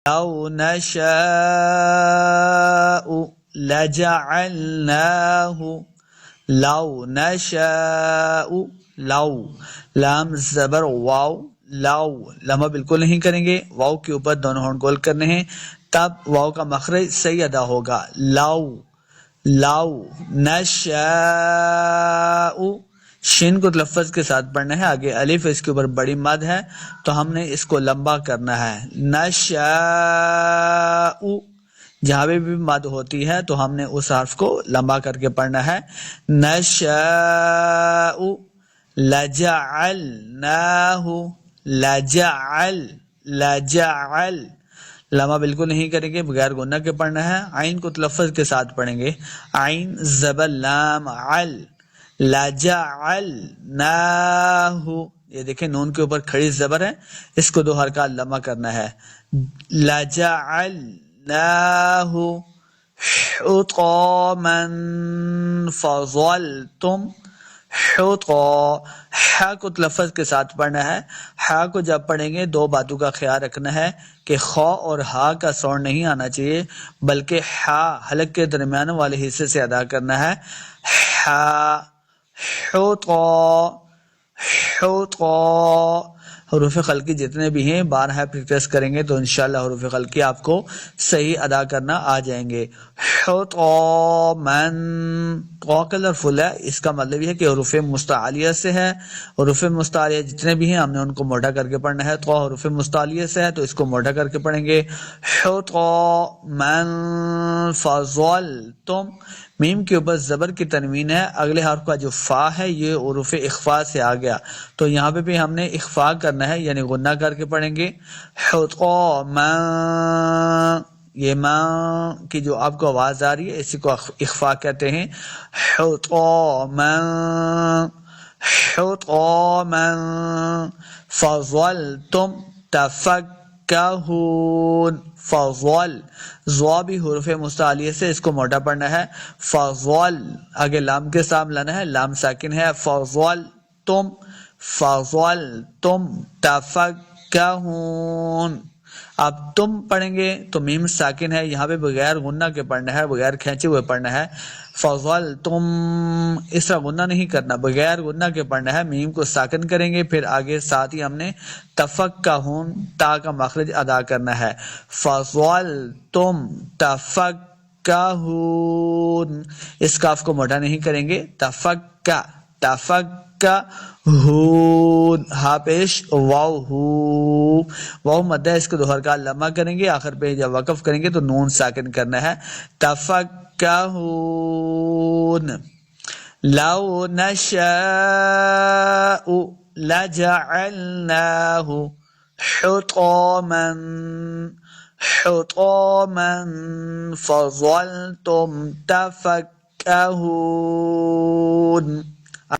لو نشاء لجعلناه لو نشاء لو لام زبر واو لو لمحہ بالکل نہیں کریں گے، واو کے اوپر دونوں ہونٹ گول کرنے ہیں، تب واو کا مخرج صحیح ادا ہوگا. لو لو نشاء شین کو تلفظ کے ساتھ پڑھنا ہے، آگے الف اس کے اوپر بڑی مد ہے تو ہم نے اس کو لمبا کرنا ہے. نشاء جہاں بھی مد ہوتی ہے تو ہم نے اس حرف کو لمبا کر کے پڑھنا ہے. نشاء لجعلناہ لجعل لمحہ بالکل نہیں کریں گے، بغیر غنہ کے پڑھنا ہے. عین کو تلفظ کے ساتھ پڑھیں گے، عین زبر لام عل لجعلناہ. یہ دیکھیں نون کے اوپر کھڑی زبر ہے، اس کو دو حرکات لمبا کرنا ہے. لجعلناہ حطاما فظلتم ہا کو تلفظ کے ساتھ پڑھنا ہے. ہا کو جب پڑھیں گے دو باتوں کا خیال رکھنا ہے کہ خا اور ہا کا ساؤنڈ نہیں آنا چاہیے، بلکہ ہا حلق کے درمیان والے حصے سے ادا کرنا ہے. ہا حطا حروف خلقی جتنے بھی ہیں بارہا پریکٹس کریں گے تو انشاءاللہ حروف خلقی آپ کو صحیح ادا کرنا آ جائیں گے. حطامن کلرفل ہے، اس کا مطلب یہ ہے کہ حروف مستعلیہ سے ہے. حروف مستعلیہ جتنے بھی ہیں ہم نے ان کو موٹا کر کے پڑھنا ہے. تو حروف مستعلیہ سے ہے تو اس کو موٹا کر کے پڑھیں گے. حطامن فظلتم میم کے اوپر زبر کی تنوین ہے، اگلے حرف کا جو فا ہے یہ حروف اخفا سے آ گیا تو یہاں پہ بھی ہم نے اخفا کرنا ہے، یعنی غنہ کر کے پڑھیں گے. حطاما یہ ماں کی جو آپ کو آواز آ رہی ہے اسی کو اخفا کہتے ہیں. حطاما فظلتم تفکہون فضل زوا بھی حروف مستعلیہ سے اس کو موٹا پڑھنا ہے. فضل آگے لام کے ساتھ لانا ہے، لام ساکن ہے. فضلتم تفکہون. اب تم پڑھیں گے تو میم ساکن ہے، یہاں پہ بغیر غنہ کے پڑھنا ہے، بغیر کھینچے ہوئے پڑھنا ہے. فضلتم اس طرح غنہ نہیں کرنا، بغیر غنہ کے پڑھنا ہے. میم کو ساکن کریں گے، پھر آگے ساتھ ہی ہم نے تفکہون تا کا مخرج ادا کرنا ہے. فضلتم تفکہون اس کاف کو موٹا نہیں کریں گے. تفکہون ہا پیش واو ہو واو مد ہے، اس کو دو حرکات لمبا کریں گے، آخر پہ جب وقف کریں گے تو نون ساکن کرنا ہے. تفکہون. لو نشاء لجعلناه حطاما فظلتم تفکہون.